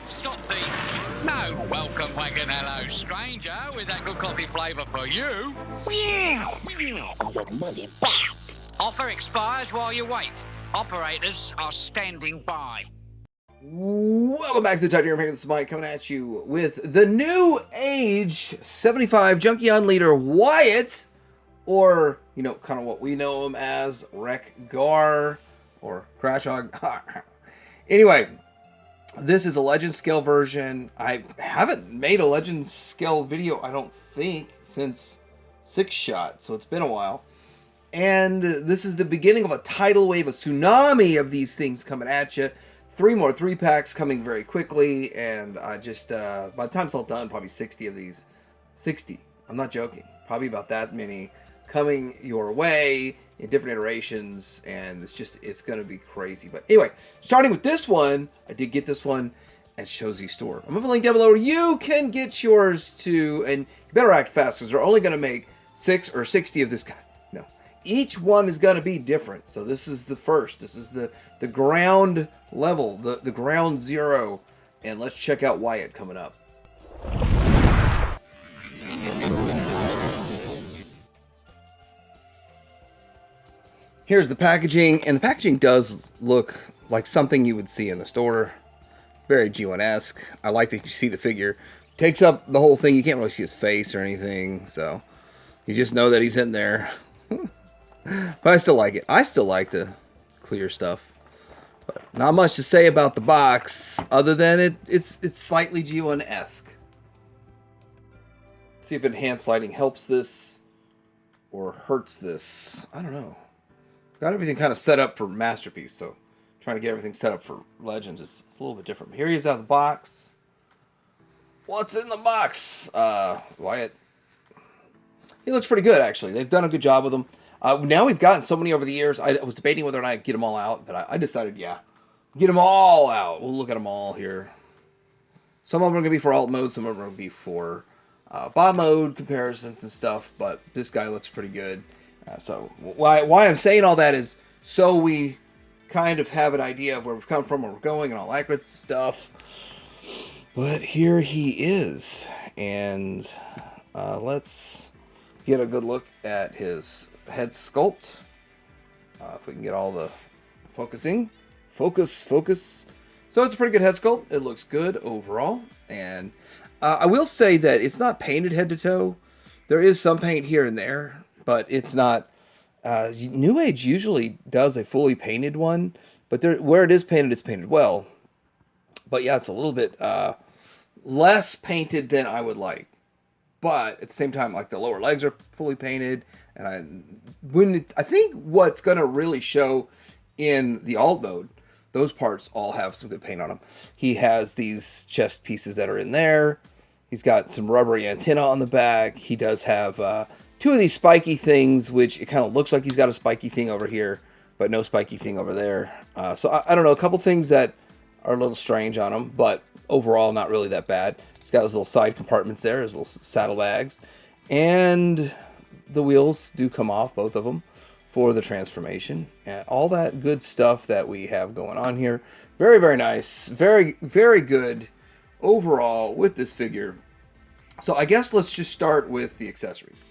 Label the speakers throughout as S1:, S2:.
S1: Stop thief. No, welcome wagon, hello, stranger, with that good coffee flavour for you.
S2: Your money back.
S1: Offer expires while you wait. Operators are standing by.
S3: Welcome back to the Titanium. This is Mike coming at you with the Newage 75 Junkion leader Wyatt, or, you know, kind of what we know him as, Wreck Gar, or Crash Hog. Anyway, this is a Legend Scale version. I haven't made a Legend Scale video, I don't think, since 6-Shot, so it's been a while. And this is the beginning of a tidal wave, a tsunami of these things coming at you. 3 more 3-packs coming very quickly, and I just, by the time it's all done, probably 60 of these. 60. I'm not joking. Probably about that many coming your way in different iterations, and it's going to be crazy. But anyway, starting with this one, I did get this one at Shozy Store. I'm going to link down below where you can get yours too, and you better act fast because they're only going to make 6 or 60 of this guy. No. Each one is going to be different. So this is the first. This is the ground level, the ground zero. And let's check out Wyatt coming up. Here's the packaging, and the packaging does look like something you would see in the store. Very G1-esque. I like that you see the figure. Takes up the whole thing. You can't really see his face or anything, so you just know that he's in there. But I still like it. I still like the clear stuff. But not much to say about the box, other than it's slightly G1-esque. See if enhanced lighting helps this or hurts this. I don't know. Got everything kind of set up for Masterpiece, so trying to get everything set up for Legends is a little bit different. Here he is out of the box. What's in the box? Wyatt. He looks pretty good, actually. They've done a good job with him. Now we've gotten so many over the years. I was debating whether or not I'd get them all out, but I decided, yeah, get them all out. We'll look at them all here. Some of them are going to be for alt mode. Some of them are going to be for bot mode comparisons and stuff, but this guy looks pretty good. So why I'm saying all that is so we kind of have an idea of where we've come from, where we're going, and all that good stuff. But here he is, and let's get a good look at his head sculpt. If we can get all the focusing. Focus. So it's a pretty good head sculpt. It looks good overall. And I will say that it's not painted head to toe. There is some paint here and there, but it's not. Newage usually does a fully painted one, but where it is painted, it's painted well. But yeah, it's a little bit less painted than I would like. But at the same time, like the lower legs are fully painted, and I think what's going to really show in the alt mode, those parts all have some good paint on them. He has these chest pieces that are in there. He's got some rubbery antenna on the back. He does have 2 of these spiky things, which it kind of looks like he's got a spiky thing over here, but no spiky thing over there. So I don't know, a couple things that are a little strange on him, but overall not really that bad. He's got his little side compartments there, his little saddlebags, and the wheels do come off, both of them, for the transformation. And all that good stuff that we have going on here. Very, very nice. Very, very good overall with this figure. So I guess let's just start with the accessories.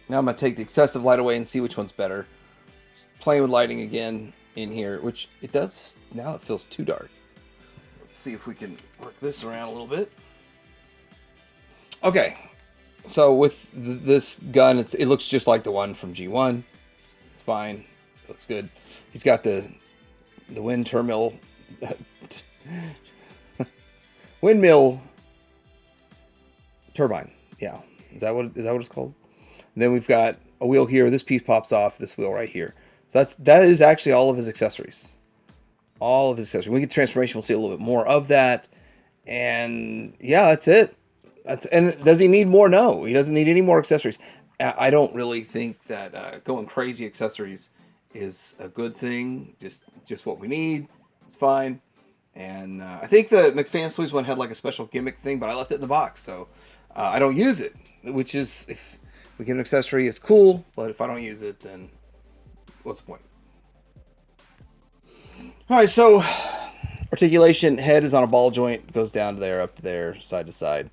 S3: Now I'm going to take the excessive light away and see which one's better. Playing with lighting again in here, which it does, now it feels too dark. Let's see if we can work this around a little bit. Okay, so with this gun, it looks just like the one from G1. It's fine, it looks good. He's got the wind terminal, windmill turbine. Yeah, is that what it's called? And then we've got a wheel here. This piece pops off. This wheel right here. So that is actually all of his accessories. All of his accessories. When we get transformation, we'll see a little bit more of that. And yeah, that's it. And does he need more? No, he doesn't need any more accessories. I don't really think that going crazy accessories is a good thing. Just what we need. It's fine. And I think the McFan Toys one had like a special gimmick thing, but I left it in the box, so I don't use it. Which is, if we get an accessory, it's cool, but if I don't use it, then what's the point? All right, so Articulation, head is on a ball joint, goes down to there, up to there, side to side.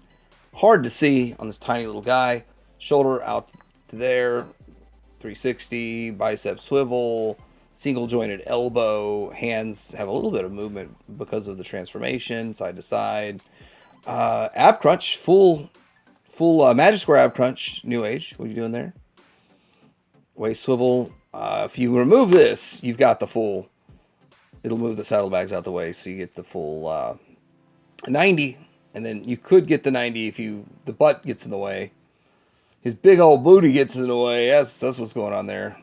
S3: Hard to see on this tiny little guy. Shoulder out to there, 360, bicep swivel, single jointed elbow. Hands have a little bit of movement because of the transformation, side to side. Ab crunch, full magic square ab crunch, Newage. What are you doing there? Waist swivel. If you remove this, you've got the full. It'll move the saddlebags out the way, so you get the full 90, and then you could get the 90 if the butt gets in the way. His big old booty gets in the way. That's what's going on there.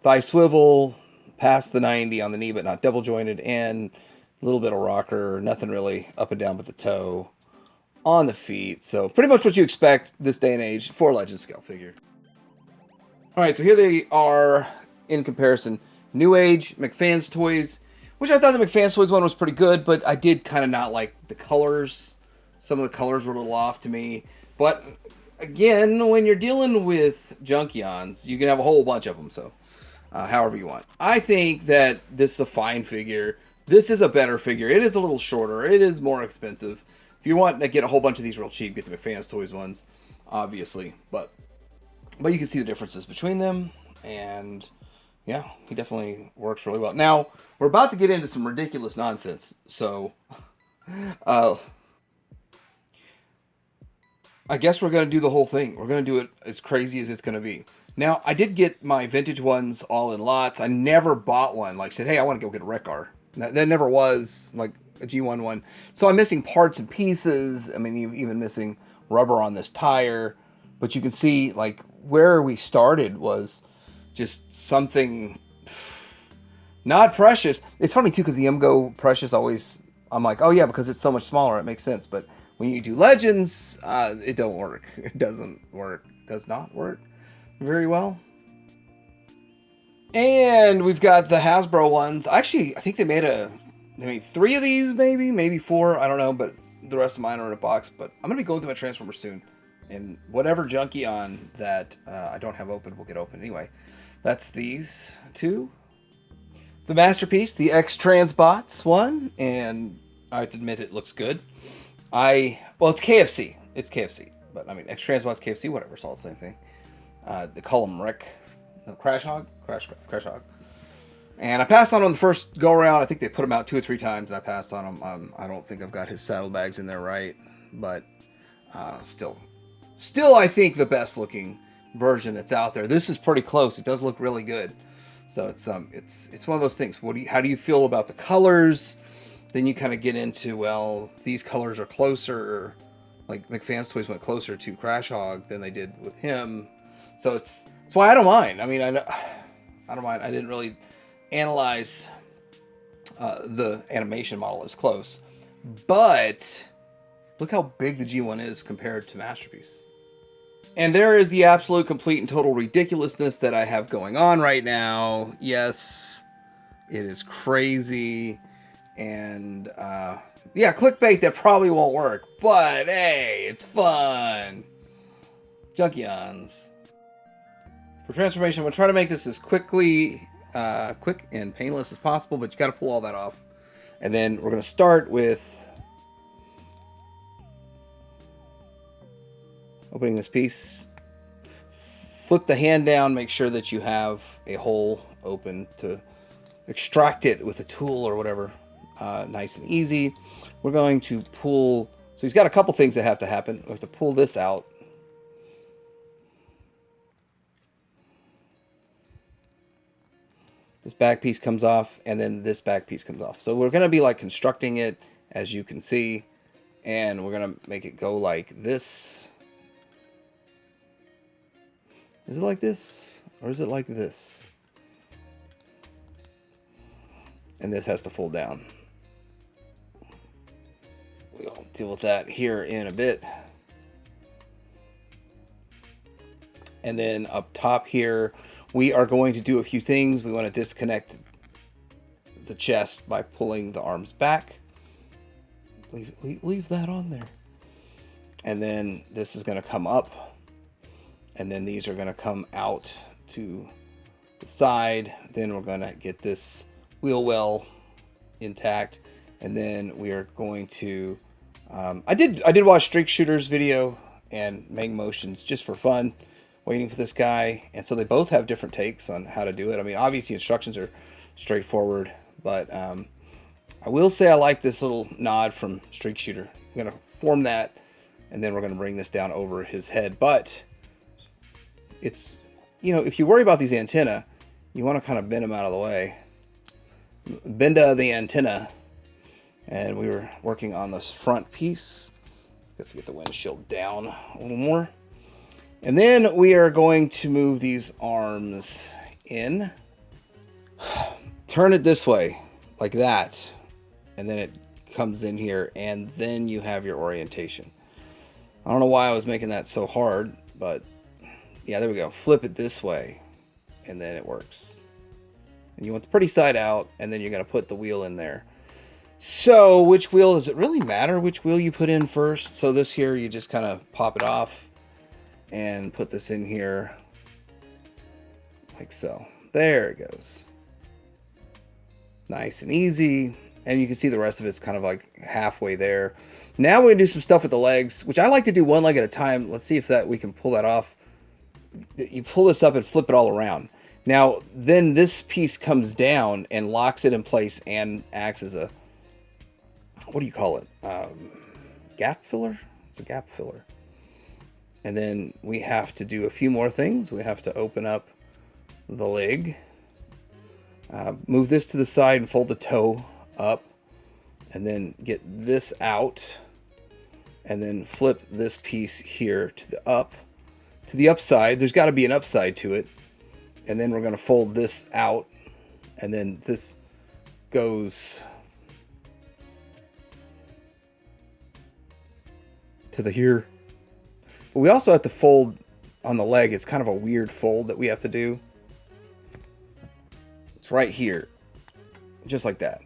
S3: Thigh swivel, past the 90 on the knee, but not double jointed, and a little bit of rocker. Nothing really up and down but the toe on the feet. So pretty much what you expect this day and age for a Legend scale figure. All right, so here they are in comparison. Newage, McFan's Toys, which I thought the McFan's Toys one was pretty good, but I did kind of not like the colors. Some of the colors were a little off to me. But again, when you're dealing with Junkions, you can have a whole bunch of them, so however you want. I think that this is a fine figure. This is a better figure. It is a little shorter. It is more expensive. If you want to get a whole bunch of these real cheap, get the McFan's Toys ones, obviously. But you can see the differences between them, and yeah, he definitely works really well. Now, we're about to get into some ridiculous nonsense, so I guess we're going to do the whole thing. We're going to do it as crazy as it's going to be. Now, I did get my vintage ones all in lots. I never bought one, like said, hey, I want to go get a Wreck-Ar. That never was like a G1 one. So I'm missing parts and pieces. I mean, even missing rubber on this tire. But you can see, like, where we started was just something not precious. It's funny too, because the MGO precious always, I'm like, oh yeah, because it's so much smaller, it makes sense. But when you do Legends, it don't work. It doesn't work. Does not work very well. And we've got the Hasbro ones. Actually, I think they made 3 of these, maybe 4. I don't know, but the rest of mine are in a box. But I'm gonna be going through my Transformers soon, and whatever Junkion that I don't have open will get open anyway. That's these 2. The Masterpiece, the X-Transbots one, and I have to admit it looks good. Well, it's KFC. It's KFC, but I mean X-Transbots, KFC, whatever. It's all the same thing. They call them Crash Hog. And I passed on them the first go around. I think they put them out 2 or 3 times, and I passed on them. I don't think I've got his saddlebags in there right, but still, I think the best looking version that's out there. This is pretty close. It does look really good. So it's one of those things. How do you feel about the colors? Then you kind of get into, well, these colors are closer. Like McFan's Toys went closer to Crash Hog than they did with him. So it's why I don't mind. I mean, I don't mind. I didn't really analyze the animation model as close, but look how big the G1 is compared to Masterpiece. And there is the absolute, complete, and total ridiculousness that I have going on right now. Yes, it is crazy. And, yeah, clickbait that probably won't work. But, hey, it's fun. Junkions. For transformation, I'm going to try to make this as quick and painless as possible. But you got to pull all that off. And then we're going to start with opening this piece. Flip the hand down, make sure that you have a hole open to extract it with a tool or whatever. Nice and easy. We're going to pull, so he's got a couple things that have to happen. We have to pull this out. This back piece comes off, and then this back piece comes off. So we're going to be like constructing it, as you can see, and we're going to make it go like this. Is it like this? Or is it like this? And this has to fold down. We'll deal with that here in a bit. And then up top here, we are going to do a few things. We want to disconnect the chest by pulling the arms back. Leave that on there. And then this is going to come up. And then these are going to come out to the side. Then we're going to get this wheel well intact. And then we are going to, I did watch Streak Shooter's video and Meg Motions just for fun, waiting for this guy. And so they both have different takes on how to do it. I mean, obviously instructions are straightforward, but I will say I like this little nod from Streak Shooter. I'm going to form that, and then we're going to bring this down over his head. But it's, you know, if you worry about these antenna, you want to kind of bend them out of the way. Bend the antenna. And we were working on this front piece. Let's get the windshield down a little more. And then we are going to move these arms in. Turn it this way, like that. And then it comes in here, and then you have your orientation. I don't know why I was making that so hard, but yeah, there we go. Flip it this way, and then it works. And you want the pretty side out, and then you're going to put the wheel in there. So which wheel, does it really matter which wheel you put in first? So this here, you just kind of pop it off and put this in here like so. There it goes. Nice and easy. And you can see the rest of it's kind of like halfway there. Now we're going to do some stuff with the legs, which I like to do one leg at a time. Let's see if we can pull that off. You pull this up and flip it all around. Now, then this piece comes down and locks it in place and acts as a, what do you call it? Gap filler? It's a gap filler. And then we have to do a few more things. We have to open up the leg. Move this to the side and fold the toe up. And then get this out. And then flip this piece here to the upside. There's got to be an upside to it. And then we're going to fold this out. And then this goes to the here. But we also have to fold on the leg. It's kind of a weird fold that we have to do. It's right here. Just like that.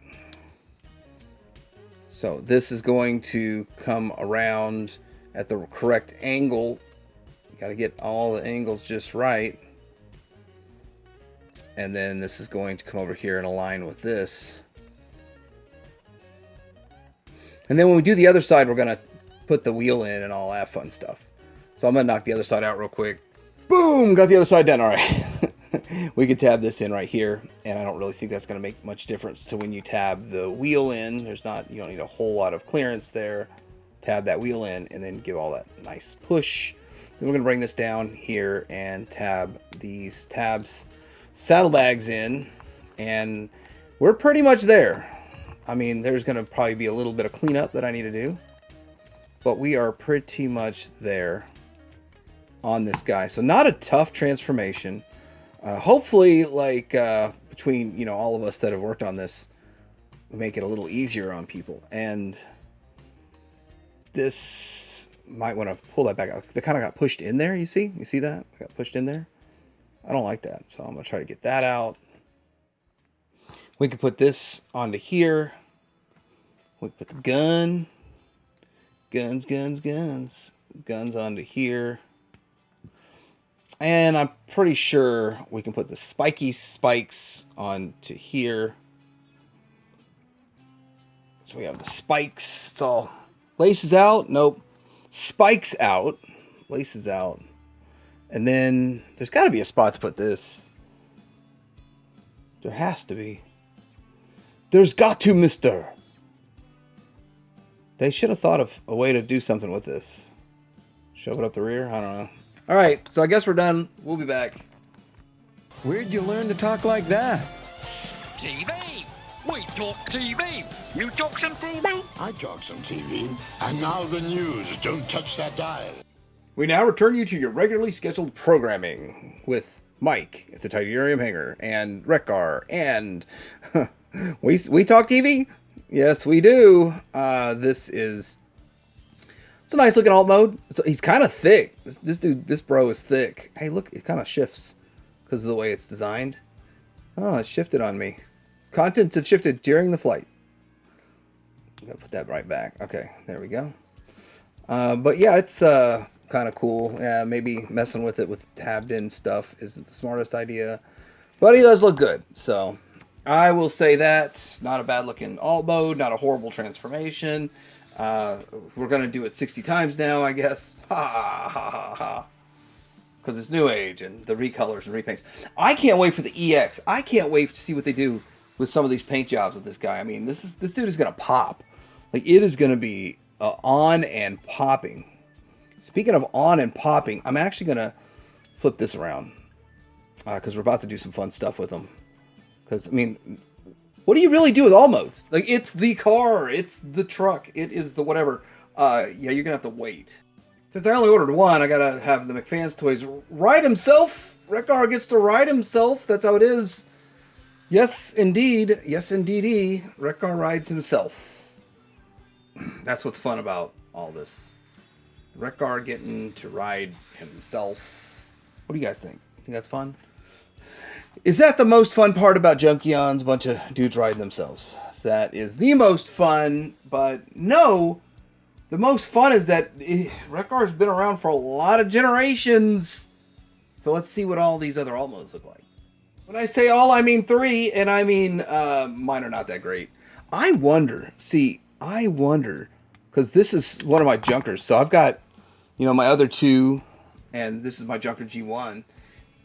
S3: So this is going to come around at the correct angle. You got to get all the angles just right. And then this is going to come over here and align with this. And then when we do the other side, we're going to put the wheel in and all that fun stuff. So I'm going to knock the other side out real quick. Boom! Got the other side done. All right. We can tab this in right here. And I don't really think that's going to make much difference to when you tab the wheel in. You don't need a whole lot of clearance there. Tab that wheel in and then give all that nice push. Then we're going to bring this down here and tab these saddlebags in. And we're pretty much there. I mean, there's going to probably be a little bit of cleanup that I need to do. But we are pretty much there on this guy. So not a tough transformation. Hopefully, like between all of us that have worked on this, we make it a little easier on people. And this might want to pull that back out. That kind of got pushed in there. You see that? It got pushed in there. I don't like that, so I'm gonna try to get that out. We can put this onto here. We can put the guns onto here. And I'm pretty sure we can put the spiky spikes onto here. So we have the spikes. It's all laces out. Nope. Spikes out. Laces out. And then there's got to be a spot to put this. There has to be. There's got to, mister. They should have thought of a way to do something with this. Shove it up the rear? I don't know. All right, so I guess we're done. We'll be back.
S4: Where'd you learn to talk like that?
S1: TV. We talk TV. You talk some TV?
S2: I talk some TV. And now the news. Don't touch that dial.
S3: We now return you to your regularly scheduled programming with Mike at the Titanium Hangar and Rekgar and we talk TV? Yes, we do. It's a nice looking alt mode. He's kind of thick. This bro is thick. Hey, look, it kind of shifts because of the way it's designed. Oh, it shifted on me. Contents have shifted during the flight. I'm gonna put that right back. Okay, there we go. But yeah, it's kind of cool. Yeah, maybe messing with it with tabbed in stuff isn't the smartest idea, but he does look good. So, I will say that. Not a bad looking alt mode, not a horrible transformation. We're going to do it 60 times now, I guess. Ha ha ha ha. Because it's Newage and the recolors and repaints. I can't wait for the EX. I can't wait to see what they do with some of these paint jobs with this guy. I mean, this dude is going to pop. Like, it is going to be on and popping. Speaking of on and popping, I'm actually going to flip this around. Because we're about to do some fun stuff with them. Because, I mean, what do you really do with all modes? Like, it's the car. It's the truck. It is the whatever. Yeah, you're going to have to wait. Since I only ordered one, I got to have the McFans toys ride himself. Rekgar gets to ride himself. That's how it is. Yes, indeed. Yes, indeedy. Rekgar rides himself. That's what's fun about all this. Rekgar getting to ride himself. What do you guys think? Think that's fun? Is that the most fun part about Junkions? A bunch of dudes riding themselves. That is the most fun, but no. The most fun is that Rekgar's been around for a lot of generations. So let's see what all these other alt modes look like. When I say all, I mean 3, and I mean mine are not that great. I wonder, because this is one of my junkers. So I've got, my other 2, and this is my junker G1.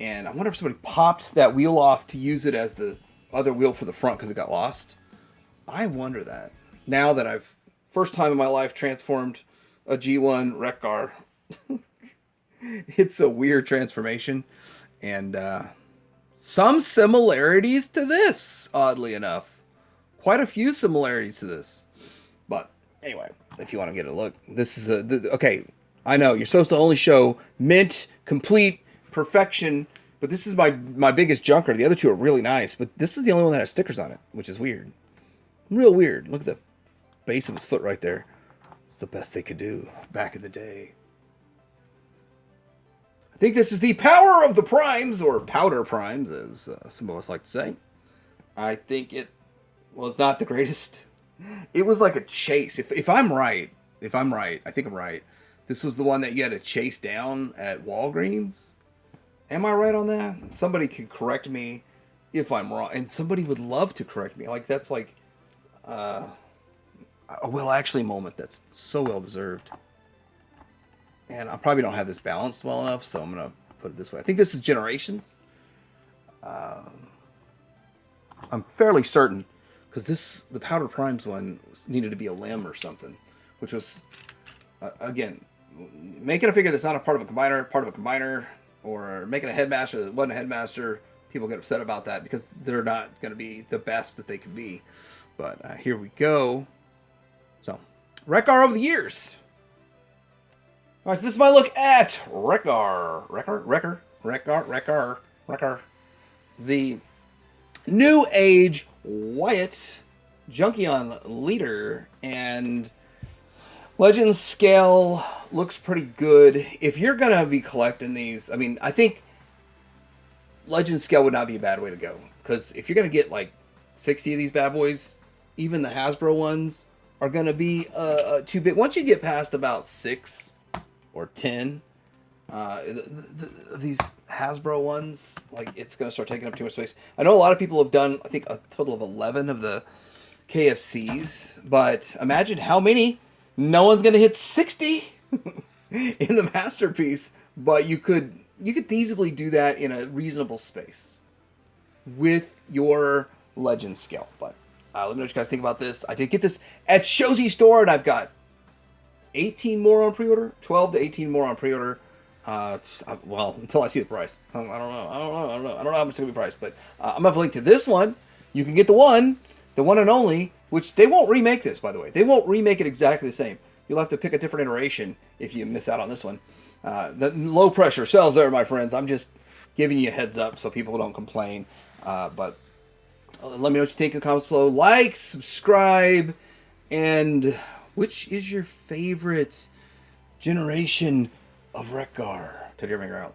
S3: And I wonder if somebody popped that wheel off to use it as the other wheel for the front because it got lost. I wonder that. Now that I've, first time in my life, transformed a G1 Rekgar. It's a weird transformation. And some similarities to this, oddly enough. Quite a few similarities to this. But anyway, if you want to get a look, this is okay, I know you're supposed to only show mint, complete, perfection, but this is my biggest junker. The other 2 are really nice, but this is the only one that has stickers on it, which is weird. Real weird. Look at the base of his foot right there. It's the best they could do back in the day. I think this is the power of the primes, or powder primes, as some of us like to say. I think it was not the greatest. It was like a chase. If I'm right, I think I'm right. This was the one that you had to chase down at Walgreens. Am I right on that? Somebody could correct me if I'm wrong. And somebody would love to correct me. Like, that's like a well, actually moment that's so well deserved. And I probably don't have this balanced well enough, so I'm going to put it this way. I think this is Generations. I'm fairly certain, because the Powder Primes one needed to be a limb or something, which was, again, making a figure that's not a part of a combiner, or making a headmaster that wasn't a headmaster. People get upset about that because they're not going to be the best that they can be. But here we go. So, Rekgar over the years. All right, so this is my look at Rekgar. Rekgar. The New Age Wyatt Junkion leader, and Legends scale looks pretty good. If you're going to be collecting these, I mean, I think Legends scale would not be a bad way to go. Because if you're going to get like 60 of these bad boys, even the Hasbro ones are going to be too big. Once you get past about 6 or 10, these Hasbro ones, like, it's going to start taking up too much space. I know a lot of people have done, I think, a total of 11 of the KFCs. But imagine how many. No one's going to hit 60 in the Masterpiece, but you could easily do that in a reasonable space with your Legend scale. But let me know what you guys think about this. I did get this at Shozy Store, and I've got 18 more on pre-order, 12 to 18 more on pre-order. Well, until I see the price. I don't know how much it's going to be priced, but I'm going to have a link to this one. You can get the one and only, which they won't remake this, by the way. They won't remake it exactly the same. You'll have to pick a different iteration if you miss out on this one. The low pressure sells there, my friends. I'm just giving you a heads up so people don't complain. But let me know what you think in the comments below. Like, subscribe, and which is your favorite generation of Rekgar? Ted Finger out.